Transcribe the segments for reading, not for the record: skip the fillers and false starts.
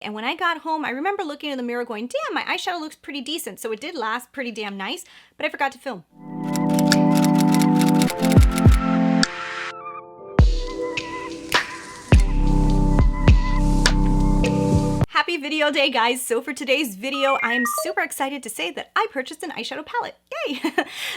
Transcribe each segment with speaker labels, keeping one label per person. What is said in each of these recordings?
Speaker 1: And when I got home, I remember looking in the mirror going, damn, my eyeshadow looks pretty decent. So it did last pretty damn nice, but I forgot to film. Happy video day, guys. So for today's video, I am super excited to say that I purchased an eyeshadow palette. Yay!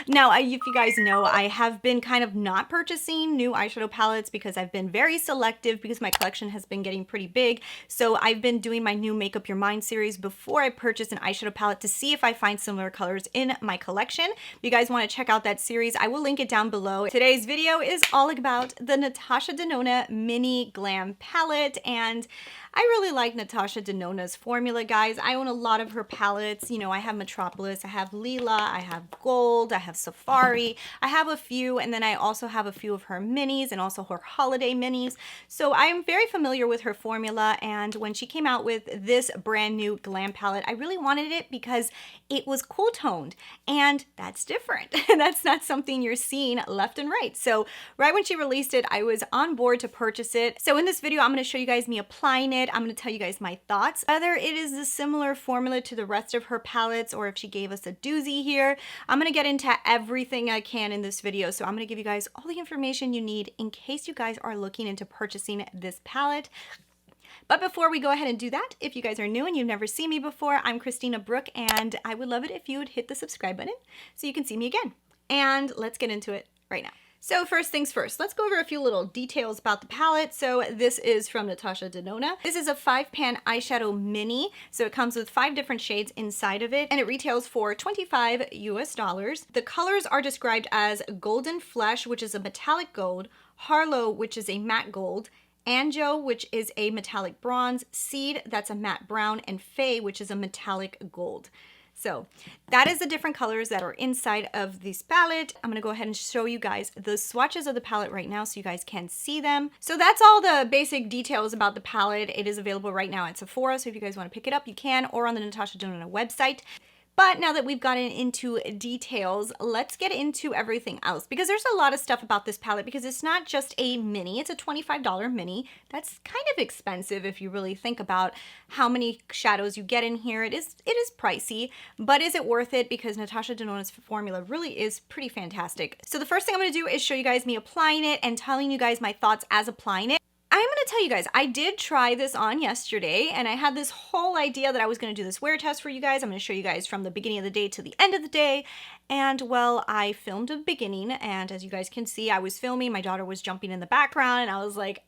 Speaker 1: Now, if you guys know, I have been kind of not purchasing new eyeshadow palettes because I've been very selective because my collection has been getting pretty big. So I've been doing my new Make Up Your Mind series before I purchase an eyeshadow palette to see if I find similar colors in my collection. If you guys want to check out that series, I will link it down below. Today's video is all about the Natasha Denona Mini Glam palette, and I really like Natasha Denona's formula, guys. I own a lot of her palettes. You know, I have Metropolis, I have Lila, I have Gold, I have Safari, I have a few, and then I also have a few of her minis and also her holiday minis. So I am very familiar with her formula, and when she came out with this brand new glam palette, I really wanted it because it was cool toned, and that's different. That's not something you're seeing left and right. So right when she released it, I was on board to purchase it. So in this video, I'm going to show you guys me applying it. I'm going to tell you guys my thoughts, whether it is a similar formula to the rest of her palettes or if she gave us a doozy here. I'm going to get into everything I can in this video. So I'm going to give you guys all the information you need in case you guys are looking into purchasing this palette. But before we go ahead and do that, if you guys are new and you've never seen me before, I'm Christina Brooke, and I would love it if you would hit the subscribe button so you can see me again. And let's get into it right now. So first things first, let's go over a few little details about the palette. So this is from Natasha Denona. This is a 5-pan eyeshadow mini. So it comes with 5 different shades inside of it, and it retails for $25 US. The colors are described as Golden Flesh, which is a metallic gold, Harlow, which is a matte gold, Anjo, which is a metallic bronze, Seed, that's a matte brown, and Faye, which is a metallic gold. So that is the different colors that are inside of this palette. I'm gonna go ahead and show you guys the swatches of the palette right now so you guys can see them. So that's all the basic details about the palette. It is available right now at Sephora, so if you guys wanna pick it up, you can, or on the Natasha Denona website. But now that we've gotten into details, let's get into everything else, because there's a lot of stuff about this palette, because it's not just a mini, it's a $25 mini. That's kind of expensive if you really think about how many shadows you get in here. It is pricey, but is it worth it? Because Natasha Denona's formula really is pretty fantastic. So the first thing I'm gonna do is show you guys me applying it and telling you guys my thoughts as applying it. I'm going to tell you guys, I did try this on yesterday, and I had this whole idea that I was going to do this wear test for you guys. I'm going to show you guys from the beginning of the day to the end of the day. And well, I filmed the beginning, and as you guys can see, I was filming. My daughter was jumping in the background, and I was like,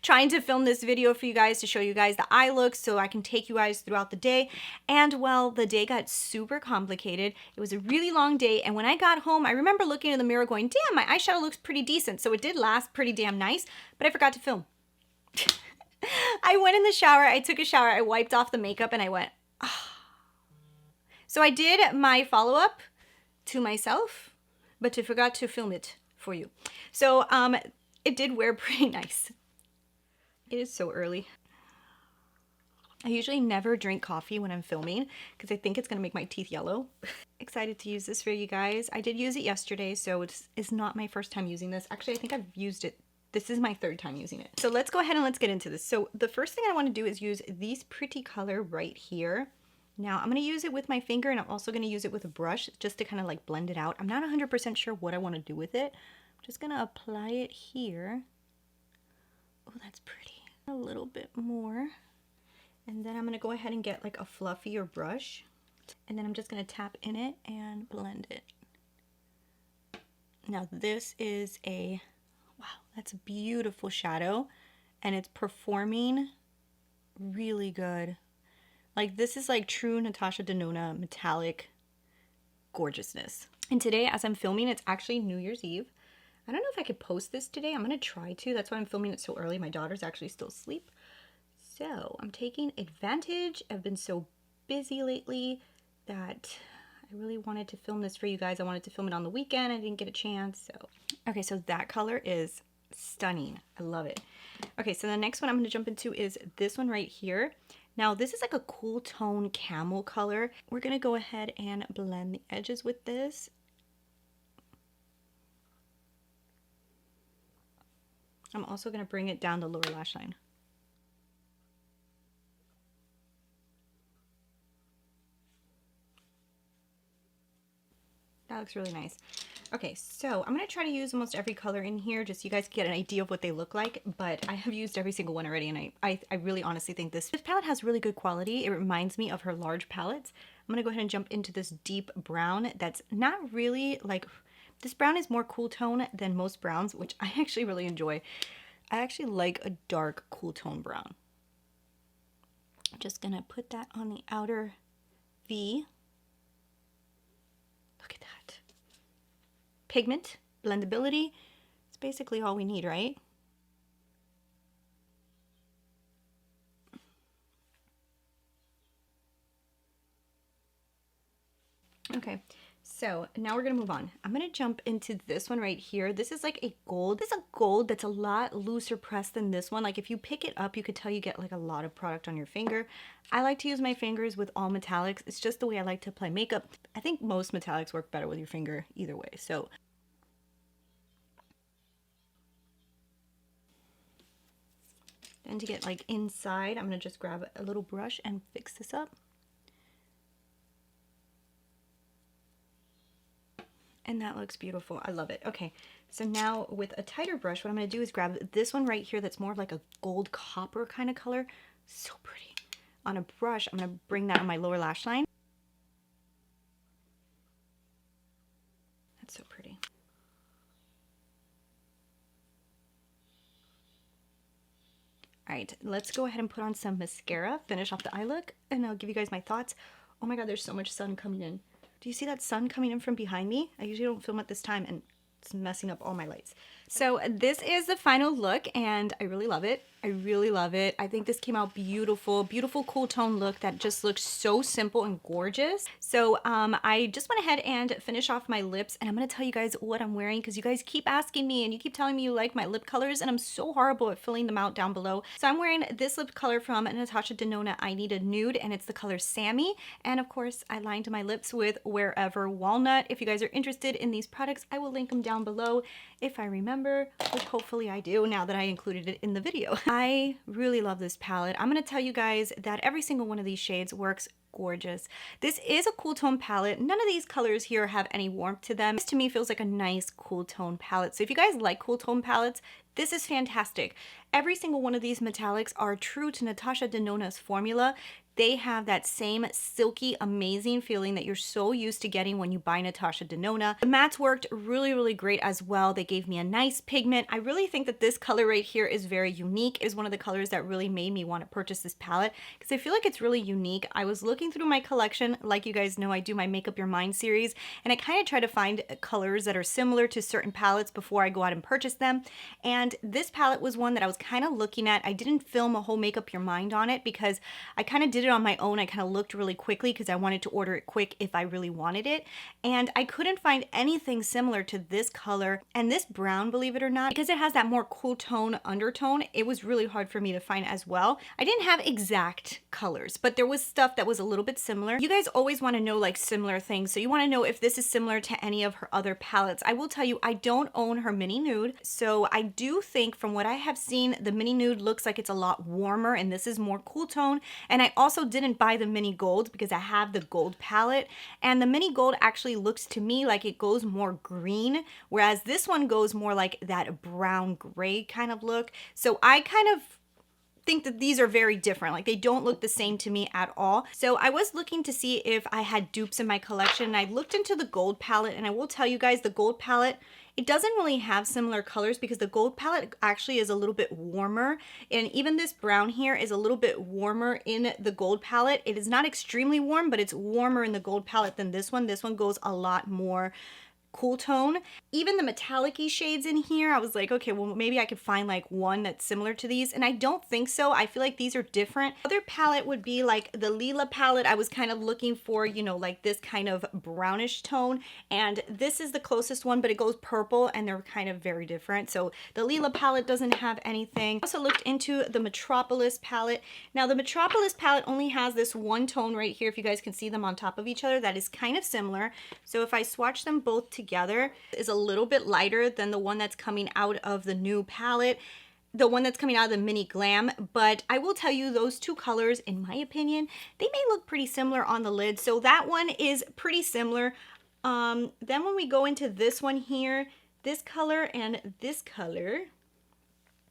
Speaker 1: trying to film this video for you guys to show you guys the eye look so I can take you guys throughout the day. And well, the day got super complicated. It was a really long day, and when I got home, I remember looking in the mirror going, damn, my eyeshadow looks pretty decent. So it did last pretty damn nice, but I forgot to film. I went in the shower, I took a shower, I wiped off the makeup, and I went, ah. So I did my follow-up to myself, but I forgot to film it for you. So it did wear pretty nice. It is so early. I usually never drink coffee when I'm filming because I think it's gonna make my teeth yellow. Excited to use this for you guys. I did use it yesterday, so it's not my first time using this. Actually, I think I've used it. This is my 3rd time using it. So let's go ahead and let's get into this. So the first thing I want to do is use this pretty color right here. Now I'm going to use it with my finger, and I'm also going to use it with a brush just to kind of like blend it out. I'm not 100% sure what I want to do with it. I'm just going to apply it here. Oh, that's pretty. A little bit more. And then I'm going to go ahead and get like a fluffier brush. And then I'm just going to tap in it and blend it. Now this is a... wow, that's a beautiful shadow, and it's performing really good. Like, this is like true Natasha Denona metallic gorgeousness. And today, as I'm filming, it's actually New Year's Eve. I don't know if I could post this today. I'm gonna try to. That's why I'm filming it so early. My daughter's actually still asleep. So I'm taking advantage. I've been so busy lately that I really wanted to film this for you guys. I wanted to film it on the weekend. I didn't get a chance, so. Okay, so that color is stunning. I love it. Okay, so the next one I'm going to jump into is this one right here. Now, this is like a cool tone camel color. We're going to go ahead and blend the edges with this. I'm also going to bring it down the lower lash line. That looks really nice. Okay, so I'm going to try to use almost every color in here just so you guys can get an idea of what they look like, but I have used every single one already, and I really honestly think this palette has really good quality. It reminds me of her large palettes. I'm going to go ahead and jump into this deep brown that's not really like, this brown is more cool tone than most browns, which I actually really enjoy. I actually like a dark cool tone brown. I'm just going to put that on the outer V. Look at that. Pigment, blendability, it's basically all we need, right? Okay, so now we're gonna move on. I'm gonna jump into this one right here. This is like a gold. This is a gold that's a lot looser pressed than this one. Like if you pick it up, you could tell you get like a lot of product on your finger. I like to use my fingers with all metallics. It's just the way I like to apply makeup. I think most metallics work better with your finger either way, so. Then to get like inside, I'm gonna just grab a little brush and fix this up. And that looks beautiful. I love it. Okay, so now with a tighter brush, what I'm gonna do is grab this one right here that's more of like a gold copper kind of color. So pretty. On a brush, I'm gonna bring that on my lower lash line. That's so pretty. All right, let's go ahead and put on some mascara, finish off the eye look, and I'll give you guys my thoughts. Oh my God, there's so much sun coming in. Do you see that sun coming in from behind me? I usually don't film at this time and it's messing up all my lights. So this is the final look and I really love it. I really love it. I think this came out beautiful, beautiful cool tone look that just looks so simple and gorgeous. So I just went ahead and finished off my lips and I'm gonna tell you guys what I'm wearing because you guys keep asking me and you keep telling me you like my lip colors and I'm so horrible at filling them out down below. So I'm wearing this lip color from Natasha Denona, I Need a Nude, and it's the color Sami. And of course I lined my lips with Wherever Walnut. If you guys are interested in these products, I will link them down below if I remember, which hopefully I do now that I included it in the video. I really love this palette. I'm going to tell you guys that every single one of these shades works gorgeous. This is a cool tone palette. None of these colors here have any warmth to them. This to me feels like a nice cool tone palette. So if you guys like cool tone palettes, this is fantastic. Every single one of these metallics are true to Natasha Denona's formula. They have that same silky, amazing feeling that you're so used to getting when you buy Natasha Denona. The mattes worked really, really great as well. They gave me a nice pigment. I really think that this color right here is very unique. It is one of the colors that really made me want to purchase this palette because I feel like it's really unique. I was looking through my collection. Like you guys know, I do my Make Up Your Mind series, and I kind of try to find colors that are similar to certain palettes before I go out and purchase them. And this palette was one that I was kind of looking at. I didn't film a whole Make Up Your Mind on it because I kind of did it on my own. I kind of looked really quickly because I wanted to order it quick if I really wanted it. And I couldn't find anything similar to this color and this brown, believe it or not, because it has that more cool tone undertone. It was really hard for me to find as well. I didn't have exact colors, but there was stuff that was a little bit similar. You guys always want to know like similar things. So you want to know if this is similar to any of her other palettes. I will tell you, I don't own her Mini Nude. So I do think from what I have seen, the Mini Nude looks like it's a lot warmer and this is more cool tone. And I also didn't buy the Mini Gold because I have the gold palette, and the Mini Gold actually looks to me like it goes more green, whereas this one goes more like that brown gray kind of look. So I kind of think that these are very different. Like they don't look the same to me at all. So I was looking to see if I had dupes in my collection, and I looked into the gold palette, and I will tell you guys the gold palette, it doesn't really have similar colors because the gold palette actually is a little bit warmer, and even this brown here is a little bit warmer in the gold palette. It is not extremely warm, but it's warmer in the gold palette than this one. This one goes a lot more cool tone. Even the metallic-y shades in here, I was like, okay, well, maybe I could find like one that's similar to these, and I don't think so. I feel like these are different. Other palette would be like the Lila palette. I was kind of looking for, you know, like this kind of brownish tone, and this is the closest one, but it goes purple, and they're kind of very different. So the Lila palette doesn't have anything. I also looked into the Metropolis palette. Now the Metropolis palette only has this one tone right here, if you guys can see them on top of each other, that is kind of similar. So if I swatch them both together, is a little bit lighter than the one that's coming out of the new palette, the one that's coming out of the Mini Glam. But I will tell you, those two colors, in my opinion, they may look pretty similar on the lid. So that one is pretty similar. Then when we go into this one here, this color and this color,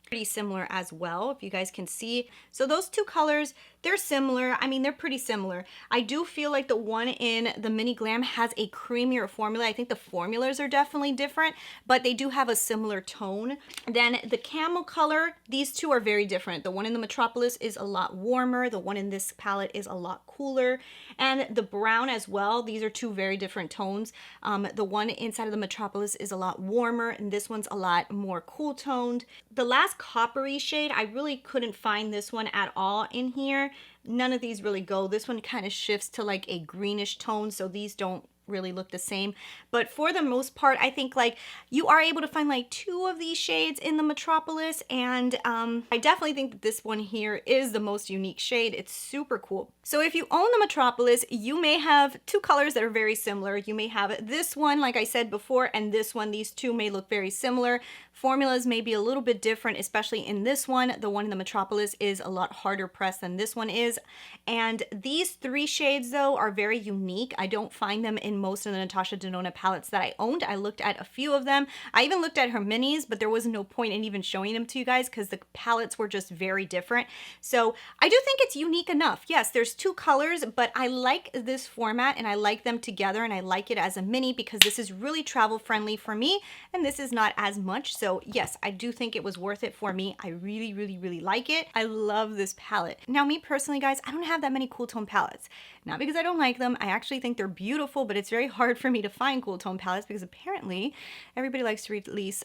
Speaker 1: pretty similar as well, if you guys can see. So those two colors, they're similar. I mean, they're pretty similar. I do feel like the one in the Mini Glam has a creamier formula. I think the formulas are definitely different, but they do have a similar tone. Then the camel color, these two are very different. The one in the Metropolis is a lot warmer. The one in this palette is a lot cooler. And the brown as well, these are two very different tones. The one inside of the Metropolis is a lot warmer, and this one's a lot more cool toned. The last coppery shade, I really couldn't find this one at all in here. None of these really go. This one kind of shifts to like a greenish tone, so these don't really look the same. But for the most part, I think like you are able to find like two of these shades in the Metropolis, and I definitely think that this one here is the most unique shade. It's super cool. So if you own the Metropolis, you may have two colors that are very similar. You may have this one, like I said before, and this one. These two may look very similar. Formulas may be a little bit different, especially in this one. The one in the Metropolis is a lot harder pressed than this one is. And these three shades though are very unique. I don't find them in most of the Natasha Denona palettes that I owned. I looked at a few of them. I even looked at her minis, but there was no point in even showing them to you guys because the palettes were just very different. So I do think it's unique enough. Yes, there's two colors, but I like this format and I like them together, and I like it as a mini because this is really travel friendly for me and this is not as much. So yes, I do think it was worth it for me. I really, really, really like it. I love this palette. Now, me personally, guys, I don't have that many cool tone palettes. Not because I don't like them. I actually think they're beautiful, but it's very hard for me to find cool tone palettes because apparently everybody likes to release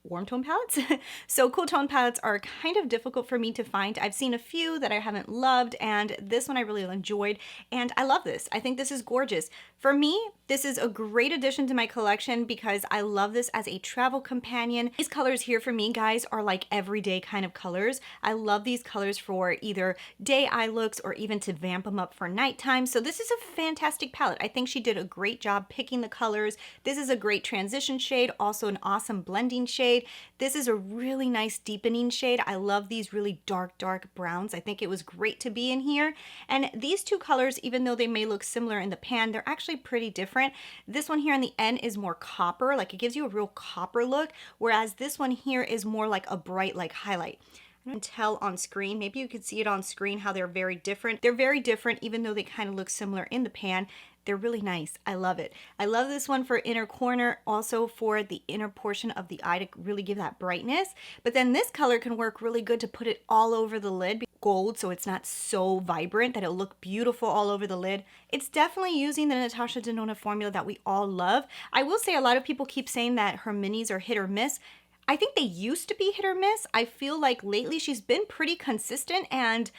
Speaker 1: warm tone palettes. So cool tone palettes are kind of difficult for me to find. I've seen a few that I haven't loved, and this one I really enjoyed, and I love this. I think this is gorgeous. For me, this is a great addition to my collection because I love this as a travel companion. These colors here for me, guys, are like everyday kind of colors. I love these colors for either day eye looks or even to vamp them up for nighttime. So this is a fantastic palette. I think she did a great job picking the colors. This is a great transition shade, also an awesome blending shade. This is a really nice deepening shade. I love these really dark browns. I think it was great to be in here. And these two colors, even though they may look similar in the pan, they're actually pretty different. This one here on the end is more copper, like it gives you a real copper look, whereas this one here is more like a bright like highlight. I can tell on screen, maybe you can see it on screen how they're very different. They're very different even though they kind of look similar in the pan. They're really nice. I love it. I love this one for inner corner, also for the inner portion of the eye to really give that brightness. But then this color can work really good to put it all over the lid. Gold, so it's not so vibrant that it'll look beautiful all over the lid. It's definitely using the Natasha Denona formula that we all love. I will say a lot of people keep saying that her minis are hit or miss. I think they used to be hit or miss. I feel like lately she's been pretty consistent, and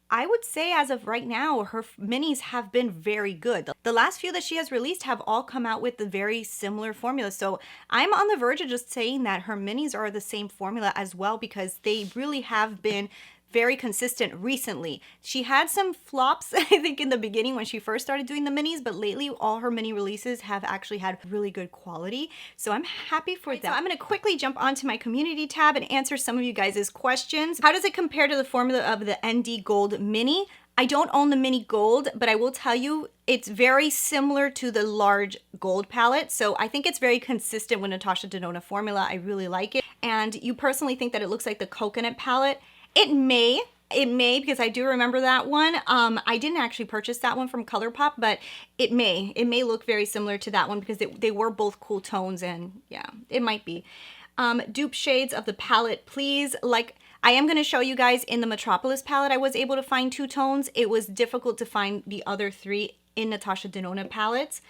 Speaker 1: I would say as of right now, her minis have been very good. The last few that she has released have all come out with the very similar formula. So I'm on the verge of just saying that her minis are the same formula as well, because they really have been very consistent recently. She had some flops, I think, in the beginning when she first started doing the minis, but lately all her mini releases have actually had really good quality. So I'm happy for that. So I'm going to quickly jump onto my community tab and answer some of you guys' questions. How does it compare to the formula of the ND Gold Mini? I don't own the Mini Gold, but I will tell you it's very similar to the large gold palette. So I think it's very consistent with Natasha Denona formula. I really like it. And you personally think that it looks like the coconut palette. It may, because I do remember that one. I didn't actually purchase that one from ColourPop, but it may look very similar to that one because they were both cool tones, and yeah, it might be. Dupe shades of the palette, please. Like, I am going to show you guys in the Metropolis palette, I was able to find 2 tones. It was difficult to find the other 3 in Natasha Denona palettes.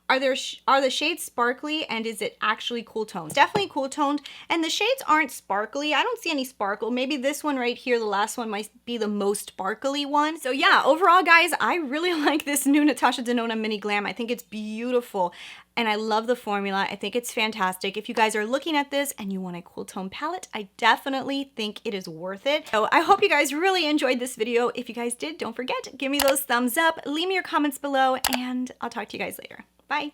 Speaker 1: Are the shades sparkly, and is it actually cool toned? Definitely cool toned, and the shades aren't sparkly. I don't see any sparkle. Maybe this one right here, the last one, might be the most sparkly one. So yeah, overall, guys, I really like this new Natasha Denona Mini Glam. I think it's beautiful, and I love the formula. I think it's fantastic. If you guys are looking at this and you want a cool tone palette, I definitely think it is worth it. So I hope you guys really enjoyed this video. If you guys did, don't forget, give me those thumbs up, leave me your comments below, and I'll talk to you guys later. Bye.